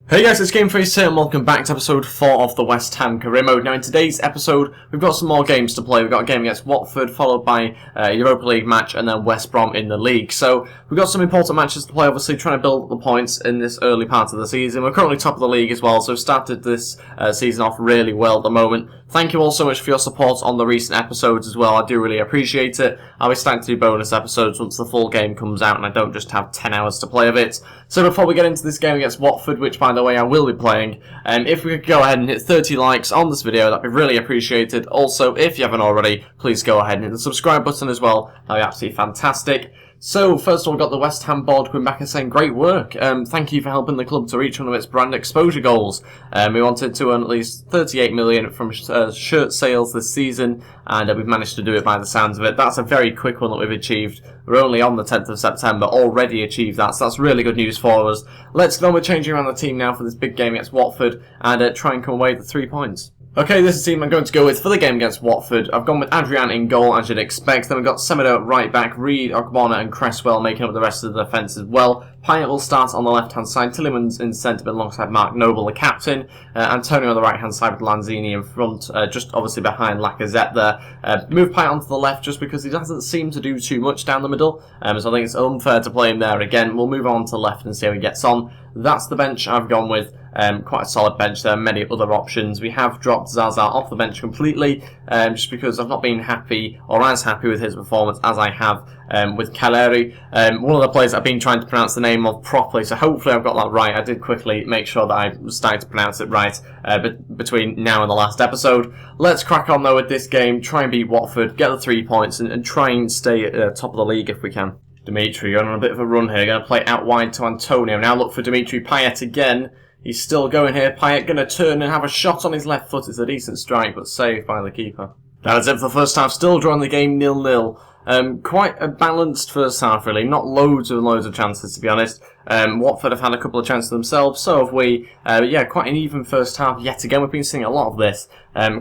Hey guys, it's GameFace here and welcome back to episode 4 of the West Ham Career Mode. Now in today's episode, we've got some more games to play. We've got a game against Watford, followed by a Europa League match, and then West Brom in the league. So we've got some important matches to play, obviously trying to build up the points in this early part of the season. We're currently top of the league as well, so we've started this season off really well at the moment. Thank you all so much for your support on the recent episodes as well. I do really appreciate it. I'll be starting to do bonus episodes once the full game comes out and I don't just have 10 hours to play of it. So before we get into this game against Watford, which by the way I will be playing, if we could go ahead and hit 30 likes on this video, that'd be really appreciated. Also, if you haven't already, please go ahead and hit the subscribe button as well. That'd be absolutely fantastic. So, first of all, we've got the West Ham board coming back and saying, great work. Thank you for helping the club to reach one of its brand exposure goals. We wanted to earn at least 38 million from shirt sales this season, and we've managed to do it by the sounds of it. That's a very quick one that we've achieved. We're only on the 10th of September, already achieved that, so that's really good news for us. Let's go on with changing around the team now for this big game against Watford, and try and come away with the 3 points. Okay, this is the team I'm going to go with for the game against Watford. I've gone with Adrian in goal, as you'd expect. Then we've got Semedo at right back, Reed, Ogbonna and Cresswell making up the rest of the defence as well. Pyatt will start on the left-hand side, Tielemans in centre mid alongside Mark Noble, the captain. Antonio on the right-hand side with Lanzini in front, just obviously behind Lacazette there. Move Pyatt onto the left just because he doesn't seem to do too much down the middle. So I think it's unfair to play him there again. We'll move on to the left and see how he gets on. That's the bench I've gone with. Quite a solid bench there, many other options. We have dropped Zaza off the bench completely, just because I've not been happy, or as happy with his performance as I have with Caleri. One of the players I've been trying to pronounce the name of properly, so hopefully I've got that right. I did quickly make sure that I started to pronounce it right between now and the last episode. Let's crack on though with this game, try and beat Watford, get the 3 points, and try and stay at top of the league if we can. Dimitri going on a bit of a run here, going to play out wide to Antonio. Now look for Dimitri Payet again. He's still going here. Payet going to turn and have a shot on his left foot. It's a decent strike, but saved by the keeper. That's it for the first half. Still drawing the game 0-0. Quite a balanced first half, really. Not loads of chances, to be honest. Watford have had a couple of chances themselves, so have we. Yeah, quite an even first half. Yet again, we've been seeing a lot of this.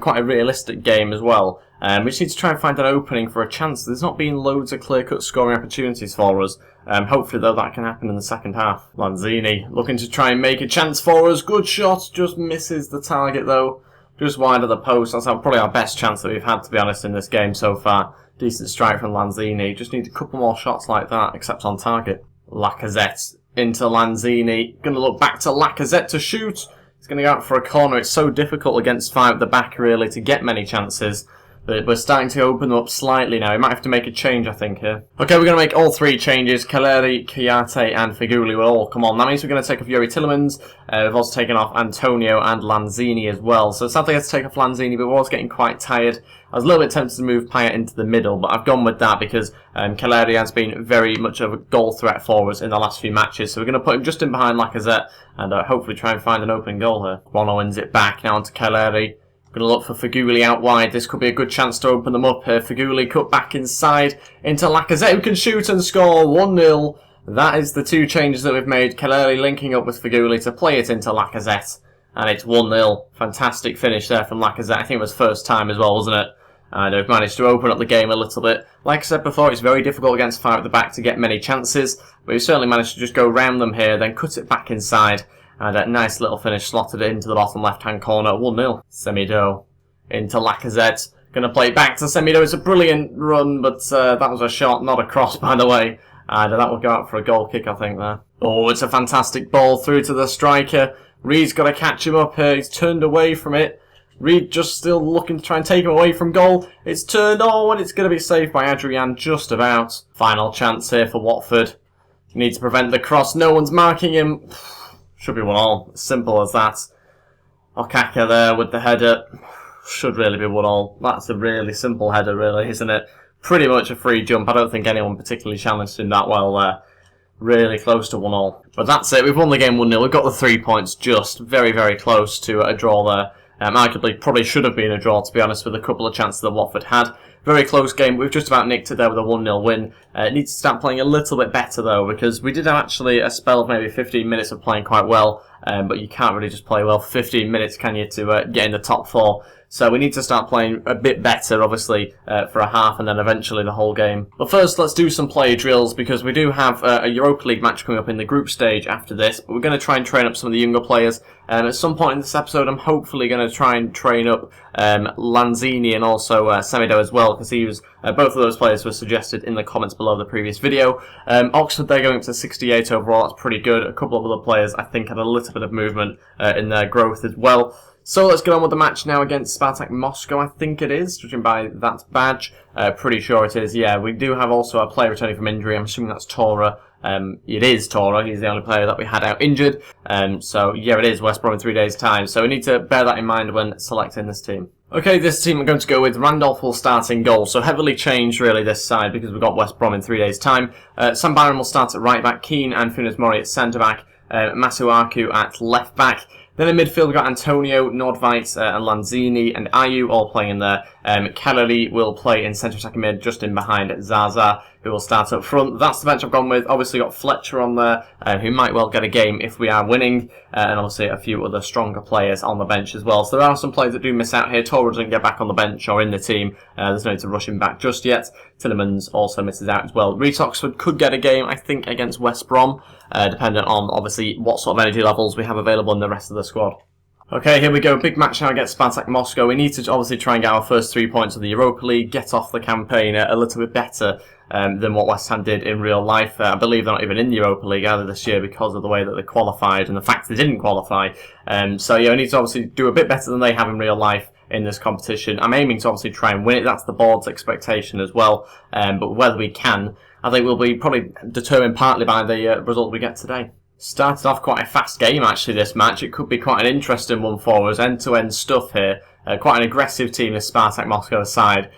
Quite a realistic game as well. We just need to try and find an opening for a chance. There's not been loads of clear-cut scoring opportunities for us. Hopefully, though, that can happen in the second half. Lanzini looking to try and make a chance for us. Good shot, just misses the target, though. Just wide of the post. That's probably our best chance that we've had, to be honest, in this game so far. Decent strike from Lanzini. Just need a couple more shots like that, except on target. Lacazette into Lanzini. Going to look back to Lacazette to shoot. He's going to go out for a corner. It's so difficult against 5 at the back, really, to get many chances. But we're starting to open them up slightly now. We might have to make a change, I think, here. Okay, we're going to make all 3 changes. Caleri, Chiarte and Figuli will all come on. That means we're going to take off Yuri Tielemans. We've also taken off Antonio and Lanzini as well. So sadly I had to take off Lanzini, but I was getting quite tired. I was a little bit tempted to move Payet into the middle, but I've gone with that because Caleri has been very much of a goal threat for us in the last few matches. So we're going to put him just in behind Lacazette and hopefully try and find an open goal here. Bono wins it back now onto Caleri. Going to look for Figuli out wide. This could be a good chance to open them up here. Figuli cut back inside into Lacazette, who can shoot and score 1-0. That is the 2 changes that we've made. Caleri linking up with Figuli to play it into Lacazette. And it's 1-0. Fantastic finish there from Lacazette. I think it was first time as well, wasn't it? And we've managed to open up the game a little bit. Like I said before, it's very difficult against 5 at the back to get many chances. But we've certainly managed to just go round them here, then cut it back inside. And a nice little finish, slotted it into the bottom left-hand corner, 1-0. Semedo into Lacazette. Going to play it back to Semedo. It's a brilliant run, but that was a shot, not a cross, by the way. And that will go out for a goal kick, I think, there. Oh, it's a fantastic ball through to the striker. Reed's got to catch him up here. He's turned away from it. Reed just still looking to try and take him away from goal. It's turned on, and it's going to be saved by Adrian just about. Final chance here for Watford. Need to prevent the cross. No one's marking him. Should be 1-1. Simple as that. Okaka there with the header. Should really be 1-1. That's a really simple header, really, isn't it? Pretty much a free jump. I don't think anyone particularly challenged him that well there. Really close to 1-1. But that's it. We've won the game 1-0. We've got the 3 points just. Very, very close to a draw there. Arguably, probably should have been a draw, to be honest, with a couple of chances that Watford had. Very close game. We've just about nicked it there with a 1-0 win. Needs to start playing a little bit better, though, because we did have actually a spell of maybe 15 minutes of playing quite well. But you can't really just play well for 15 minutes, can you, to get in the top 4. So we need to start playing a bit better, obviously, for a half and then eventually the whole game. But first, let's do some player drills because we do have a Europa League match coming up in the group stage after this. But we're going to try and train up some of the younger players. At some point in this episode, I'm hopefully going to try and train up Lanzini and also Semido as well, because he was both of those players were suggested in the comments below the previous video. Oxford, they're going up to 68 overall. That's pretty good. A couple of other players, I think, had a little bit of movement in their growth as well. So let's get on with the match now against Spartak Moscow, I think it is, judging by that badge. Pretty sure it is, yeah. We do have also a player returning from injury. I'm assuming that's Tora. It is Tora. He's the only player that we had out injured. So, yeah, it is West Brom in 3 days' time. So we need to bear that in mind when selecting this team. Okay, this team I'm going to go with Randolph will start in goal. So heavily changed, really, this side because we've got West Brom in 3 days' time. Sam Byron will start at right back, Keane and Funes Mori at centre back, Masuaku at left back. Then in midfield, we've got Antonio, Nordveit, and Lanzini, and Ayew all playing in there. Kellery will play in centre attacking mid, just in behind Zaza, who will start up front. That's the bench I've gone with. Obviously, got Fletcher on there, who might well get a game if we are winning, and obviously a few other stronger players on the bench as well. So there are some players that do miss out here. Tora doesn't get back on the bench or in the team. There's no need to rush him back just yet. Tillemans also misses out as well. Reece Oxford could get a game, I think, against West Brom, dependent on, obviously, what sort of energy levels we have available in the rest of the squad. Okay, here we go. Big match now against Spartak Moscow. We need to obviously try and get our first 3 points of the Europa League, get off the campaign a little bit better than what West Ham did in real life. I believe they're not even in the Europa League either this year because of the way that they qualified and the fact they didn't qualify. So yeah, we need to obviously do a bit better than they have in real life in this competition. I'm aiming to obviously try and win it. That's the board's expectation as well. But whether we can, I think will be probably determined partly by the result we get today. Started off quite a fast game actually this match. It could be quite an interesting one for us. End-to-end stuff here. Quite an aggressive team, this Spartak Moscow side.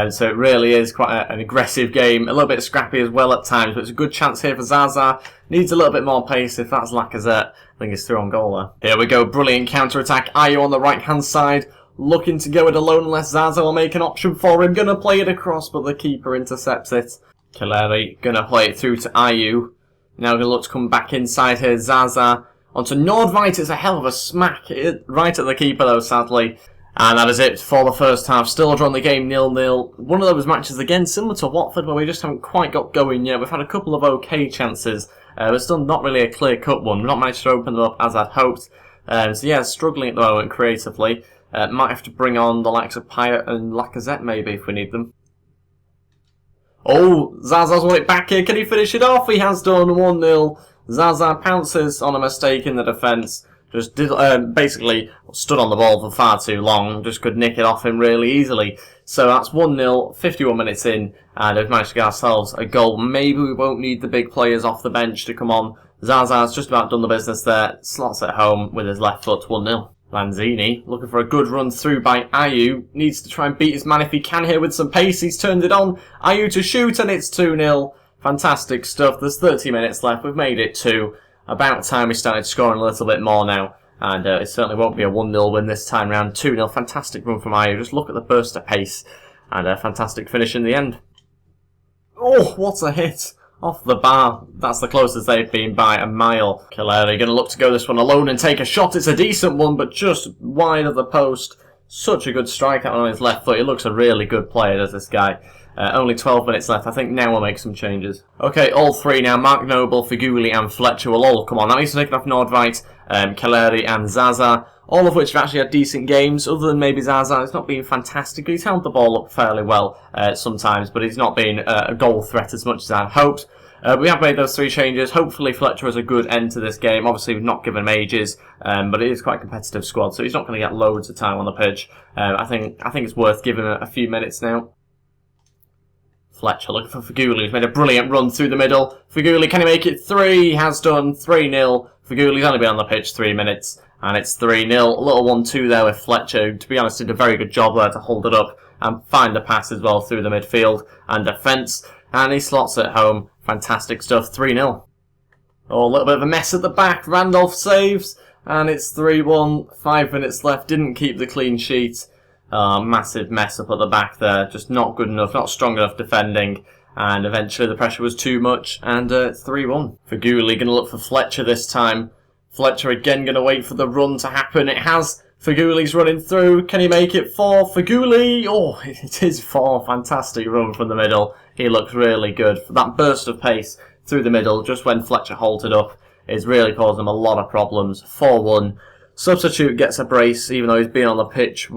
So it really is quite an aggressive game. A little bit scrappy as well at times, but it's a good chance here for Zaza. Needs a little bit more pace if that's Lacazette. I think he's through on goal there. Here we go, brilliant counter-attack. Ayew on the right-hand side. Looking to go it alone unless Zaza will make an option for him. Gonna play it across, but the keeper intercepts it. Kellery gonna play it through to Ayew. Now going to look to come back inside here. Zaza onto Nordveit. It's a hell of a smack right at the keeper though, sadly. And that is it for the first half. Still drawing the game 0-0. One of those matches again similar to Watford where we just haven't quite got going yet. We've had a couple of okay chances. But still not really a clear-cut one. We've not managed to open them up as I'd hoped. So yeah, struggling at the moment creatively. Might have to bring on the likes of Payet and Lacazette maybe if we need them. Oh, Zaza's won it back here. Can he finish it off? He has done 1-0. Zaza pounces on a mistake in the defence. Just did, basically stood on the ball for far too long. Just could nick it off him really easily. So that's 1-0, 51 minutes in, and we've managed to get ourselves a goal. Maybe we won't need the big players off the bench to come on. Zaza's just about done the business there. Slots it home with his left foot, 1-0. Lanzini, looking for a good run through by Ayew. Needs to try and beat his man if he can here with some pace. He's turned it on. Ayew to shoot, and it's 2-0. Fantastic stuff. There's 30 minutes left. We've made it 2. About time we started scoring a little bit more now. And it certainly won't be a 1-0 win this time round. 2-0. Fantastic run from Ayew. Just look at the burst of pace. And a fantastic finish in the end. Oh, what a hit. Off the bar. That's the closest they've been by a mile. Kellery going to look to go this one alone and take a shot. It's a decent one, but just wide of the post. Such a good strike out on his left foot. He looks a really good player, does this guy. Only 12 minutes left. I think now we'll make some changes. Okay, all three now. Mark Noble, Figuli and Fletcher will all come on. That means to take off Nordveit, Kellery and Zaza. All of which have actually had decent games, other than maybe Zaza. It's not been fantastic. He's held the ball up fairly well sometimes, but he's not been a goal threat as much as I'd hoped. We have made those 3 changes. Hopefully Fletcher has a good end to this game. Obviously we've not given him ages, but it is quite a competitive squad, so he's not going to get loads of time on the pitch. I think it's worth giving him a few minutes now. Fletcher looking for Figuli, who's made a brilliant run through the middle. Figuli, can he make it 3? He has done. 3-0. Figuli's only been on the pitch 3 minutes, and it's 3-0. A little 1-2 there with Fletcher, who, to be honest, did a very good job there to hold it up and find the pass as well through the midfield and defence. And he slots it home. Fantastic stuff. 3-0. Oh, a little bit of a mess at the back. Randolph saves, and it's 3-1. 5 minutes left. Didn't keep the clean sheet. Massive mess up at the back there. Just not good enough, not strong enough defending. And eventually the pressure was too much, and it's 3-1. Figuli going to look for Fletcher this time. Fletcher again going to wait for the run to happen. It has. Figuli's running through. Can he make it 4? Figuli! Oh, it is 4. Fantastic run from the middle. He looks really good. That burst of pace through the middle, just when Fletcher halted up, is really causing him a lot of problems. 4-1. Substitute gets a brace, even though he's been on the pitch,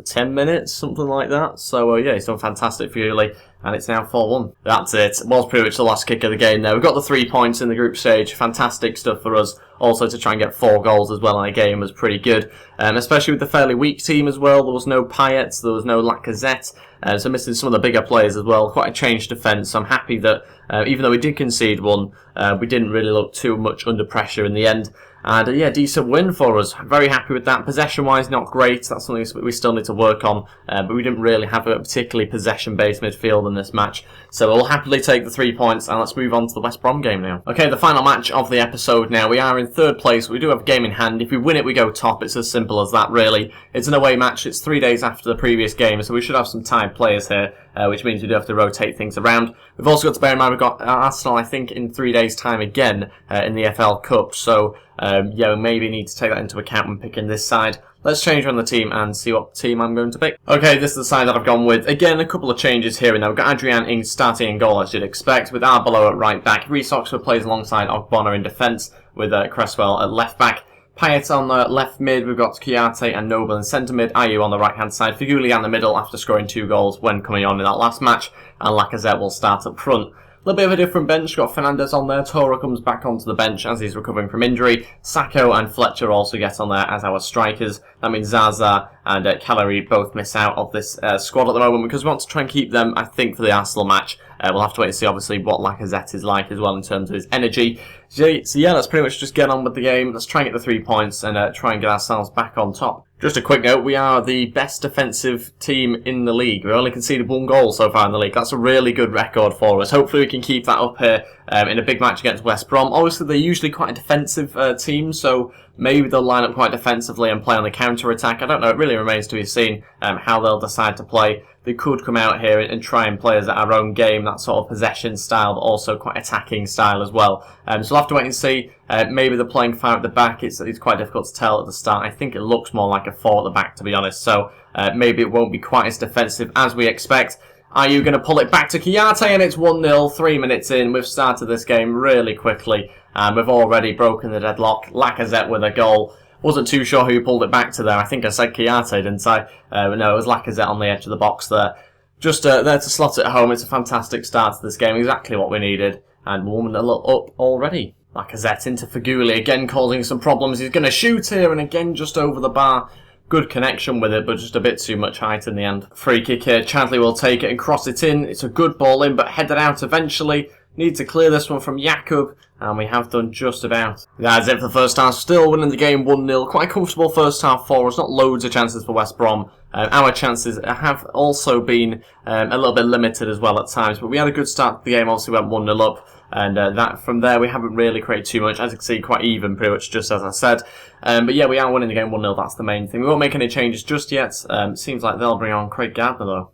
10 minutes? Something like that. So, yeah, he's done fantastic for Figuli, and it's now 4-1. That's it. It was pretty much the last kick of the game there. We've got the 3 points in the group stage. Fantastic stuff for us. Also, to try and get 4 goals as well in a game was pretty good. Especially with the fairly weak team as well. There was no Payet, there was no Lacazette. So missing some of the bigger players as well. Quite a changed defence. So I'm happy that, even though we did concede one, we didn't really look too much under pressure in the end. And yeah, decent win for us. Very happy with that. Possession-wise, not great. That's something we still need to work on. But we didn't really have a particularly possession-based midfield in this match. So we'll happily take the 3 points, and let's move on to the West Brom game now. Okay, the final match of the episode now. We are in 3rd place. We do have a game in hand. If we win it, we go top. It's as simple as that, really. It's an away match. It's 3 days after the previous game, so we should have some tired players here, which means we do have to rotate things around. We've also got to bear in mind we've got Arsenal, I think, in 3 days' time again in the FL Cup. So, yeah, we maybe need to take that into account when picking this side. Let's change around the team and see what team I'm going to pick. Okay, this is the side that I've gone with. Again, a couple of changes here and there. We've got Adrian starting in goal, as you'd expect, with Arbeloa at right back. Reece Oxford plays alongside Ogbonna in defence, with Cresswell at left back. Payet on the left mid, we've got Kouyaté and Noble in centre mid, Ayew on the right hand side, Figuli in the middle after scoring 2 goals when coming on in that last match, and Lacazette will start up front. A little bit of a different bench, got Fernandes on there, Torre comes back onto the bench as he's recovering from injury, Sacco and Fletcher also get on there as our strikers. That means Zaza and Callery both miss out of this squad at the moment because we want to try and keep them, I think, for the Arsenal match. We'll have to wait and see, obviously, what Lacazette is like as well in terms of his energy. So yeah, let's pretty much just get on with the game. Let's try and get the 3 points and try and get ourselves back on top. Just a quick note, we are the best defensive team in the league. We only conceded 1 goal so far in the league. That's a really good record for us. Hopefully we can keep that up here in a big match against West Brom. Obviously they're usually quite a defensive team, so maybe they'll line up quite defensively and play on the counter-attack. I don't know, it really remains to be seen how they'll decide to play. They could come out here and try and play us at our own game, that sort of possession style, but also quite attacking style as well. So we'll have to wait and see. Maybe they're playing 5 at the back. It's quite difficult to tell at the start. I think it looks more like a 4 at the back, to be honest. So maybe it won't be quite as defensive as we expect. Are you going to pull it back to Kouyaté? And it's 1-0, 3 minutes in. We've started this game really quickly. We've already broken the deadlock. Lacazette with a goal. Wasn't too sure who pulled it back to there. I think I said Kouyaté, didn't I? No, it was Lacazette on the edge of the box there. Just there to slot it home. It's a fantastic start to this game. Exactly what we needed. And we're warming a little up already. Lacazette into Figuli, again causing some problems. He's going to shoot here, and again just over the bar. Good connection with it, but just a bit too much height in the end. Free kick here. Chadley will take it and cross it in. It's a good ball in, but headed out eventually. Need to clear this one from Jakub, and we have done just about. That's it for the first half. Still winning the game 1-0. Quite a comfortable first half for us. Not loads of chances for West Brom. Our chances have also been a little bit limited as well at times, but we had a good start to the game. Obviously, went 1-0 up, and that from there we haven't really created too much. As you can see, quite even, pretty much just as I said. But yeah, we are winning the game 1-0. That's the main thing. We won't make any changes just yet. Seems like they'll bring on Craig Gardner though.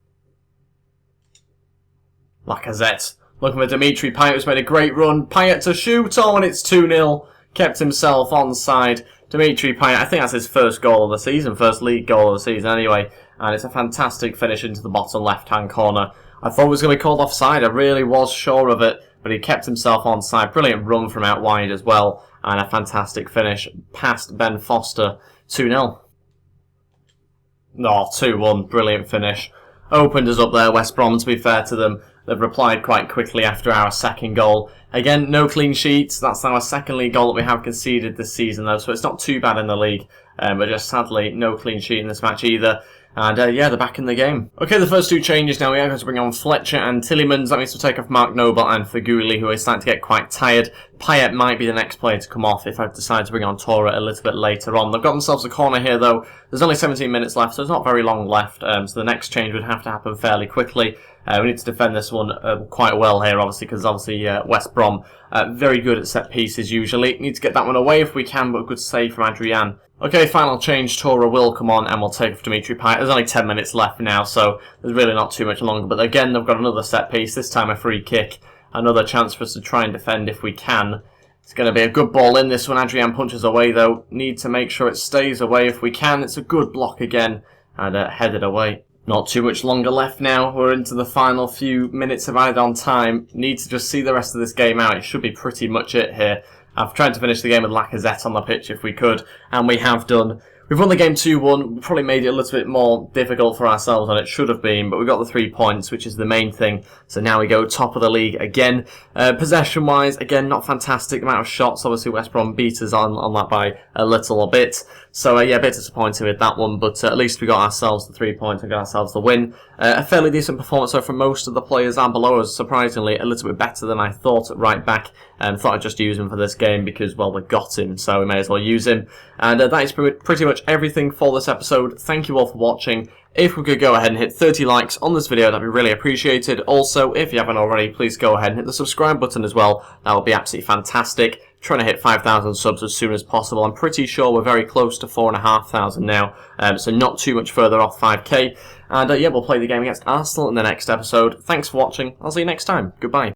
Lacazette. Looking for Dimitri Payet, who's made a great run. Payet to shoot, oh, and it's 2-0. Kept himself onside. Dimitri Payet, I think that's his first goal of the season, first league goal of the season anyway. And it's a fantastic finish into the bottom left-hand corner. I thought it was going to be called offside, I really was sure of it. But he kept himself onside. Brilliant run from out wide as well. And a fantastic finish past Ben Foster. 2-0. Oh, 2-1. Brilliant finish. Opened us up there, West Brom, to be fair to them. They've replied quite quickly after our second goal. Again, no clean sheets. That's our second league goal that we have conceded this season, though, so it's not too bad in the league. But just sadly, no clean sheet in this match either. And yeah, they're back in the game. Okay, the first 2 changes now. We are going to bring on Fletcher and Tielemans. That means to take off Mark Noble and Figuli, who is starting to get quite tired. Payet might be the next player to come off if I decide to bring on Torre a little bit later on. They've got themselves a corner here, though. There's only 17 minutes left, so there's not very long left. So the next change would have to happen fairly quickly. We need to defend this one quite well here, obviously, because obviously West Brom very good at set pieces usually. Need to get that one away if we can, but a good save from Adrian. Okay, final change. Torre will come on and we'll take off Dimitri Payet. There's only 10 minutes left now, so there's really not too much longer. But again, they've got another set piece, this time a free kick. Another chance for us to try and defend if we can. It's going to be a good ball in this one. Adrian punches away though. Need to make sure it stays away if we can. It's a good block again and headed away. Not too much longer left now. We're into the final few minutes of added on time. Need to just see the rest of this game out. It should be pretty much it here. I've tried to finish the game with Lacazette on the pitch if we could, and we have done. We've won the game 2-1. We probably made it a little bit more difficult for ourselves than it should have been, but we got the 3 points, which is the main thing. So now we go top of the league again. Possession-wise, again, not fantastic amount of shots. Obviously, West Brom beat us on that by a little bit. So, yeah, a bit disappointed with that one, but at least we got ourselves the 3 points and got ourselves the win. A fairly decent performance, so from most of the players and below us, surprisingly, a little bit better than I thought at right back. Thought I'd just use him for this game because, well, we got him, so we may as well use him. And that is pretty much everything for this episode. Thank you all for watching. If we could go ahead and hit 30 likes on this video, that'd be really appreciated. Also, if you haven't already, please go ahead and hit the subscribe button as well. That would be absolutely fantastic. Trying to hit 5,000 subs as soon as possible. I'm pretty sure we're very close to 4,500 now, so not too much further off 5k. And yeah, we'll play the game against Arsenal in the next episode. Thanks for watching. I'll see you next time. Goodbye.